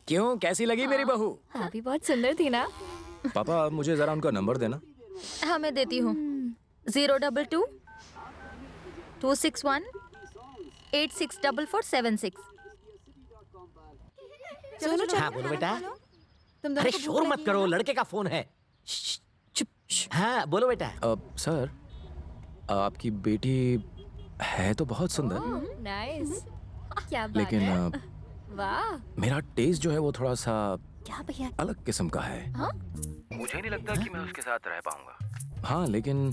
क्यों, कैसी लगी मेरी बहू? अभी बहुत सुंदर थी ना। पापा मुझे जरा उनका नंबर देना। हाँ मैं देती हूँ। 022-261-864476। चलो हाँ बोलो बेटा। तुम अरे शोर मत करो, लड़के का फोन है। चुप। हाँ बोलो बेटा। सर, आपकी बेटी है तो बहुत सुंदर, नाइस। क्या बात लेकिन है। वाह। मेरा टेस्ट जो है वो थोड़ा सा क्या भैया? अलग किस्म का है। मुझे नहीं लगता कि मैं उसके साथ रह पाऊंगा। हाँ लेकिन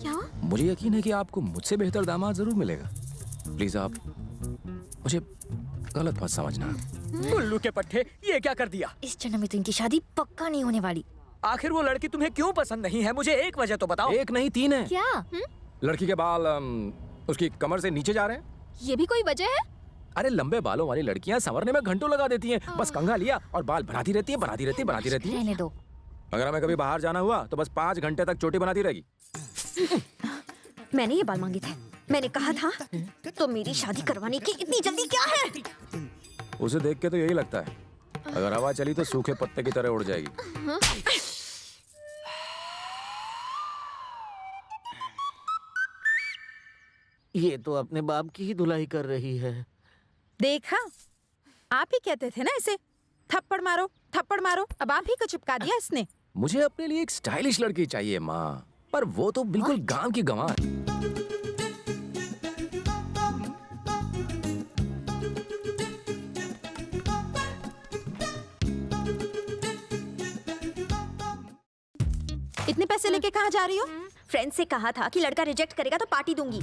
क्या? मुझे यकीन है कि आपको मुझसे बेहतर दामाद जरूर मिलेगा। प्लीज आप मुझे गलत मत समझना। उल्लू के पट्टे, ये क्या कर दिया? इस जन्म में तो इनकी शादी पक्का नहीं होने वाली। आखिर वो लड़की तुम्हें क्यों पसंद नहीं है? मुझे एक वजह तो बताओ। एक नहीं 3 है। क्या? लड़की के बाल उसकी कमर से नीचे जा रहे हैं। ये भी कोई वजह है? अरे लंबे बालों वाली लड़कियां संवरने में घंटों लगा देती हैं। बस कंघा लिया और बाल बनाती रहती है, बनाती रहती है, बनाती रहती है। रहने दो। अगर हमें कभी बाहर जाना हुआ तो बस 5 घंटे तक चोटी बनाती रहेगी। मैंने ये बाल मांगे थे। मैंने कहा था तो मेरी शादी करवाने की इतनी जल्दी क्या है? उसे देख के तो यही लगता है, अगर हवा चली तो सूखे पत्ते की तरह उड़ जाएगी। ये तो अपने बाप की ही धुलाई कर रही है। देखा, आप ही कहते थे ना इसे थप्पड़ मारो थप्पड़ मारो। अब आप ही को चिपका दिया इसने। मुझे अपने लिए एक स्टाइलिश लड़की चाहिए माँ, पर वो तो बिल्कुल गांव की गंवार। इतने पैसे लेके कहाँ जा रही हो? फ्रेंड से कहा था कि लड़का रिजेक्ट करेगा तो पार्टी दूंगी।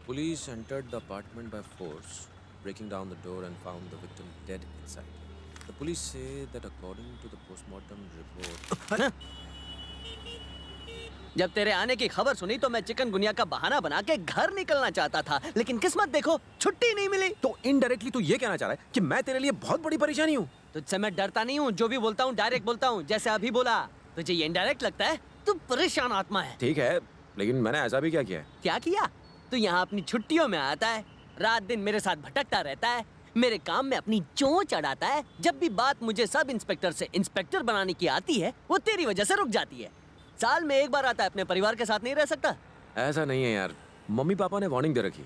Police entered the apartment by force, breaking down the door and found the victim dead inside. The police say that according to the postmortem report... जब तेरे आने की खबर सुनी तो मैं चिकनगुनिया का बहाना बना के घर निकलना चाहता था, लेकिन किस्मत देखो छुट्टी नहीं मिली। तो इनडायरेक्टली तू ये कहना चाह रहा है कि मैं तेरे लिए बहुत बड़ी परेशानी हूँ? तुझसे मैं डरता नहीं हूँ, जो भी बोलता हूँ डायरेक्ट बोलता हूँ, जैसे अभी बोला। तुझे ये इनडायरेक्ट लगता है? तू परेशान आत्मा है। ठीक है, लेकिन मैंने ऐसा भी क्या किया है? क्या किया? तू यहाँ अपनी छुट्टियों में आता है, रात दिन मेरे साथ भटकता रहता है, मेरे काम में अपनी चोंच अड़ाता है। जब भी बात मुझे सब इंस्पेक्टर से इंस्पेक्टर बनाने की आती है, वो तेरी वजह से रुक जाती है। साल में एक बार आता है, अपने परिवार के साथ नहीं रह सकता। ऐसा नहीं है यार, मम्मी पापा ने वार्निंग दे रखी,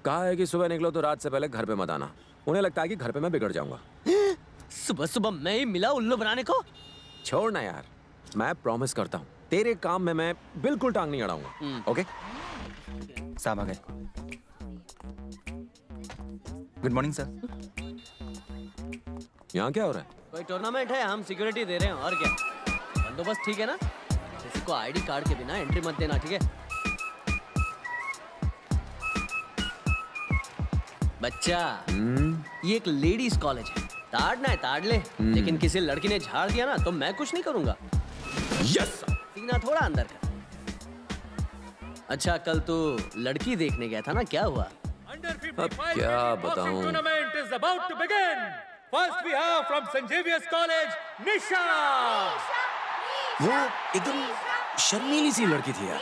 कहा है कि सुबह निकलो तो रात से पहले घर पे मत आना। उन्हें लगता है कि घर पे मैं बिगड़ जाऊंगा। सुबह सुबह मैं ही मिला उल्लू बनाने को। छोड़ ना यार, मैं प्रॉमिस करता हूँ तेरे काम में मैं बिल्कुल टांग नहीं अड़ाऊंगा। ओके? साहब आ गए। Good morning sir. यहाँ क्या हो रहा है? कोई टूर्नामेंट है, हम सिक्योरिटी दे रहे हैं। और क्या, बंदोबस्त ठीक है ना? किसी को आईडी कार्ड के बिना एंट्री मत देना, ठीक है? बच्चा, ये एक लेडीज कॉलेज है, ताड़ना है ताड़ ले, लेकिन किसी लड़की ने झाड़ दिया ना तो मैं कुछ नहीं करूंगा। Yes sir. सीना थोड़ा अंदर कर। अच्छा, कल तू लड़की देखने गया था ना, क्या हुआ? अब क्या बताऊं? Tournament is about to begin. First we have from saint Xavier's college Nisha. वो एकदम शर्मीली सी लड़की थी यार,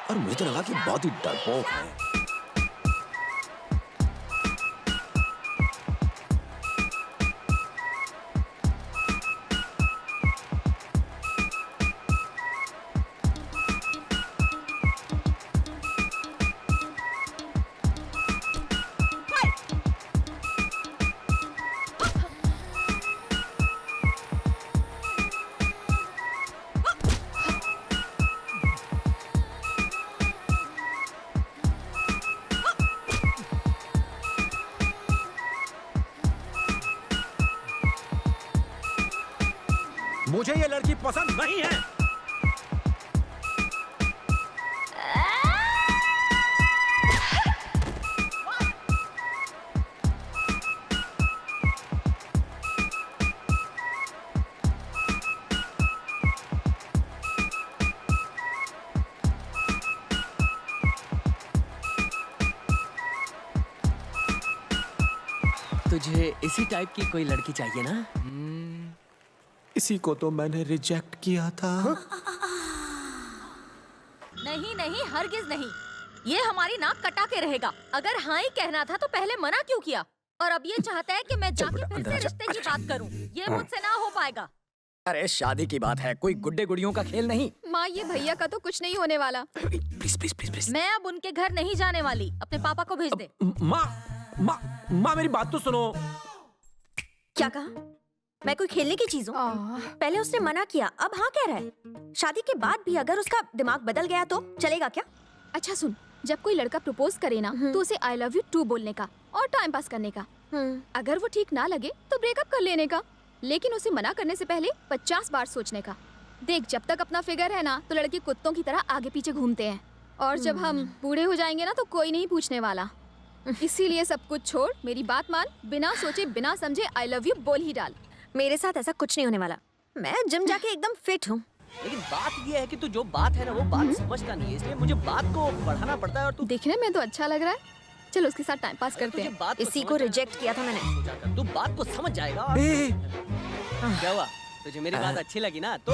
और मुझे तो लगा कि बहुत ही डरपोक है। मुझे ये लड़की पसंद नहीं है। तुझे इसी टाइप की कोई लड़की चाहिए ना? इसी को तो मैंने रिजेक्ट किया था। नहीं नहीं, हरगिज नहीं। ये हमारी नाक कटा के रहेगा। अगर हाँ ही कहना था तो पहले मना क्यों किया? और अब ये चाहता है कि मैं जाके फिर से रिश्ते की बात करूं। ये मुझसे ना हो पाएगा। अरे शादी की बात है, कोई गुड्डे गुड़ियों का खेल नहीं। माँ ये भैया का तो कुछ नहीं होने वाला। Please please please please. मैं अब उनके घर नहीं जाने वाली। अपने पापा को भेज दे। माँ माँ माँ मेरी बात तो सुनो। क्या कहा? मैं कोई खेलने की चीज हूँ? पहले उसने मना किया, अब हाँ कह रहा है। शादी के बाद भी अगर उसका दिमाग बदल गया तो चलेगा क्या? अच्छा सुन, जब कोई लड़का प्रपोज करे ना तो उसे आई लव यू टू बोलने का और टाइम पास करने का। अगर वो ठीक ना लगे तो ब्रेकअप कर लेने का, लेकिन उसे मना करने से पहले 50 बार सोचने का। देख, जब तक अपना फिगर है ना तो लड़के कुत्तों की तरह आगे पीछे घूमते हैं, और जब हम बूढ़े हो जाएंगे ना तो कोई नहीं पूछने वाला। इसीलिए सब कुछ छोड़, मेरी बात मान, बिना सोचे बिना समझे आई लव यू बोल ही डाल। मेरे साथ ऐसा कुछ नहीं होने वाला। मैं जिम जाके एकदम फिट हूँ। लेकिन बात ये है कि तू जो बात है ना वो बात समझता नहीं है, इसलिए मुझे बात को बढ़ाना पड़ता है। और तू देखने में तो अच्छा लग रहा है, चलो उसके साथ टाइम पास करते हैं। बात इसी को रिजेक्ट किया था मैंने। तू बात को समझ जाएगा। क्या हुआ? तुझे मेरी बात अच्छी लगी ना? तो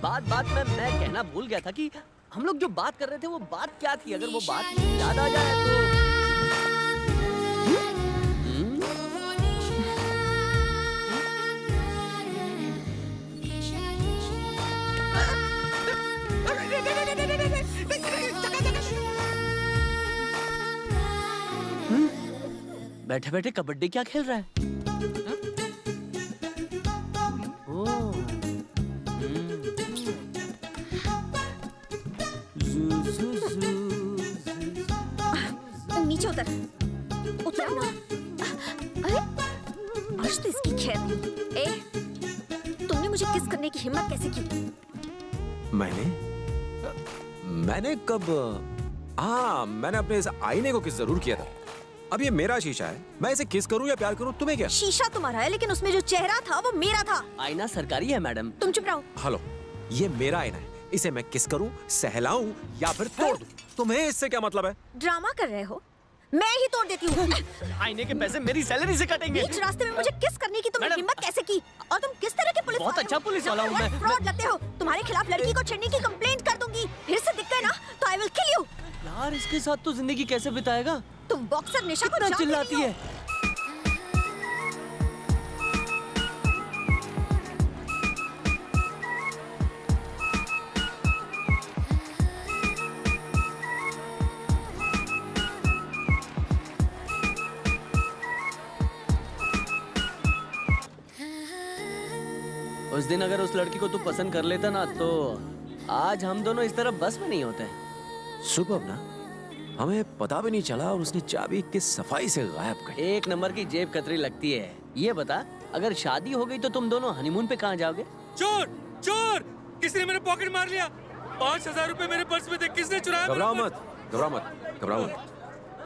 बात में मैं कहना भूल गया था कि हम लोग जो बात कर रहे थे वो बात क्या थी। अगर वो बात याद आ जाए तो बैठे बैठे कबड्डी क्या खेल रहा है? ओह, नीचे उतर ना। अरे आज तो इसकी खैर नहीं। तुमने मुझे किस करने की हिम्मत कैसे की? मैंने कब? हाँ, मैंने अपने इस आईने को किस जरूर किया था। अब ये मेरा शीशा है, मैं इसे किस करूं या प्यार करूं, तुम्हें क्या? शीशा तुम्हारा है, लेकिन उसमें जो चेहरा था वो मेरा था। आईना सरकारी है मैडम। तुम चुप रहो। हेलो, ये मेरा आईना है, इसे मैं किस करूं, सहलाऊं या फिर तोड़ दूं? तुम्हें इससे क्या मतलब है? ड्रामा कर रहे हो? मैं ही तोड़ देती हूँ। आईने के पैसे मेरी सैलरी से कटेंगे। बीच रास्ते में मुझे किस करने की तुमने हिम्मत कैसे की? और तुम किस तरह के पुलिस बहुत अच्छा पुलिस वाला हूँ मैं। फ्रॉड लगते हो। तुम्हारे खिलाफ लड़की को छेड़ने की कंप्लेंट कर दूंगी। फिर से दिख गए ना तो आई विल किल यू। यार इसके साथ तो जिंदगी कैसे बिताएगा? तुम बॉक्सर निशा को कितना जानते चिल्लाती नहीं हो। है। उस दिन अगर उस लड़की को तू पसंद कर लेता ना तो आज हम दोनों इस तरह बस में नहीं होते। सुबह ना हमें पता भी नहीं चला और उसने चाबी किस सफाई से गायब कर। एक नंबर की जेब कतरी लगती है। ये बता, अगर शादी हो गई तो तुम दोनों हनीमून पे कहाँ जाओगे? चोर चोर, किसी ने मेरा पॉकेट मार लिया। 5,000 रुपए मेरे पर्स में थे, किसने चुराया? घबराओ मत।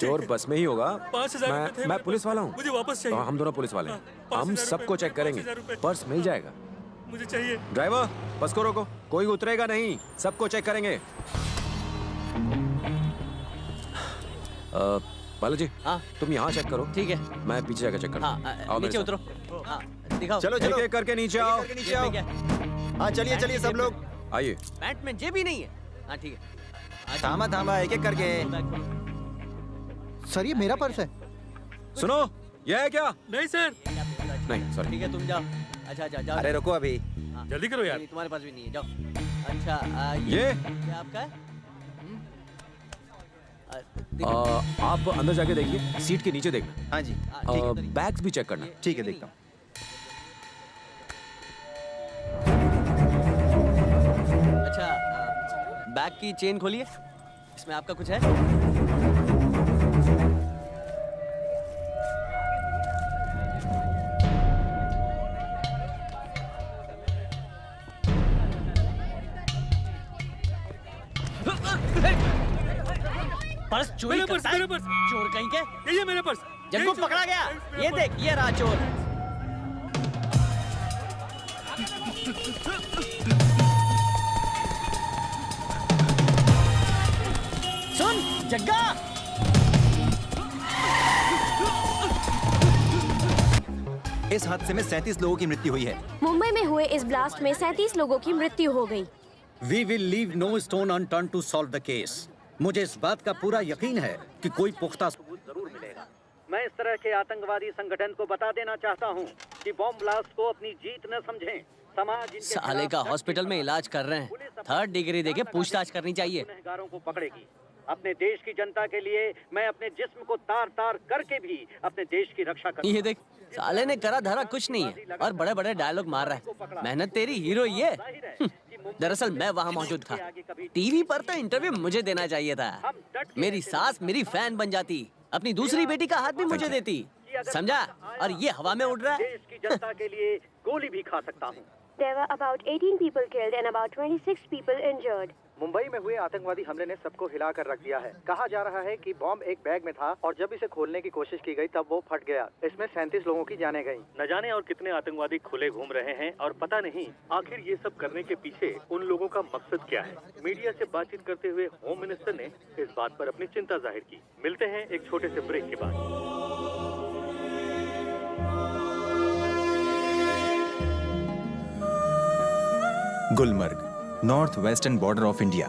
चोर बस में ही होगा। 5,000 रुपए थे मैं पुलिस वाला हूँ। मुझे वापस चाहिए। हम दोनों पुलिस वाले हैं। 5,000 हम सबको रुपए, चेक करेंगे, 5,000 रुपए। पर्स मिल जाएगा। मुझे चाहिए। ड्राइवर, बस को रोको, कोई उतरेगा नहीं, सबको चेक करेंगे। बालाजी, हाँ तुम यहाँ चेक करो। ठीक है। मैं पीछे जाकर चेक करूँ। हाँ नीचे उतरो। हाँ दिखाओ। चलो चलो एक-एक करके नीचे आओ। नीचे आओ। हाँ चलिए चलिए सब लोग। आइए। पैंट में जेब ही नहीं है। हाँ ठीक है। थामा एक एक करके। सर ये मेरा पर्स है। सुनो, ये है क्या? नहीं सर। नहीं, सॉरी। ठीक है तुम जाओ। अच्छा जाओ। अरे रुको अभी। हाँ। जल्दी करो यार। नहीं, तुम्हारे पास भी नहीं है, जाओ। अच्छा ये आपका है? आप अंदर जाके देखिए, सीट के नीचे देखना। हाँ जी बैग्स भी चेक करना। ठीक है, देखता हूँ। अच्छा बैग की चेन खोलिए, इसमें आपका कुछ है? पर्स चोरी करता है? चोर कहीं के? ये मेरा पर्स। जग्गू पकड़ा गया। ये देख, ये रहा चोर। सुन जग्गा, इस हादसे में 37 लोगों की मृत्यु हुई है। मुंबई में हुए इस ब्लास्ट में 37 लोगों की मृत्यु हो गई। We will leave no stone unturned to solve the case. मुझे इस बात का पूरा यकीन है कि कोई पुख्ता सबूत जरूर मिलेगा। मैं इस तरह के आतंकवादी संगठन को बता देना चाहता हूँ कि बॉम्ब ब्लास्ट को अपनी जीत न समझें। समाज इनके साले का खिलाफ हॉस्पिटल में इलाज कर रहे हैं, 3rd डिग्री देके पूछताछ करनी चाहिए। गुनहगारों को पकड़ेगी। अपने देश की जनता के लिए मैं अपने जिस्म को तार तार करके भी अपने देश की रक्षा करूंगा। ये देख, साले ने करा धरा कुछ नहीं है और बड़े बड़े डायलॉग मार रहा है। मेहनत तेरी हीरो ही है। दरअसल मैं वहाँ मौजूद था। टीवी पर तो इंटरव्यू मुझे देना चाहिए था। मेरी सास मेरी फैन बन जाती, अपनी दूसरी बेटी का हाथ भी मुझे देती, समझा? और ये हवा में उड़ रहा है। देश की जनता के लिए गोली भी खा सकता हूँ। There were about 18 people killed and about 26 people injured. Mumbai में हुए आतंकवादी हमले ने सबको हिला कर रख दिया है। कहा जा रहा है कि बॉम्ब एक बैग में था और जब इसे खोलने की कोशिश की गई तब वो फट गया। इसमें 37 लोगों की जानें गईं। न जाने और कितने आतंकवादी खुले घूम रहे हैं और पता नहीं आखिर ये सब करने के पीछे उन लोगों का मकसद क्या है। मीडिया से बातचीत करते हुए होम मिनिस्टर ने इस बात पर अपनी चिंता जाहिर की। मिलते हैं एक छोटे से ब्रेक के बाद। Gulmarg, north western border of India.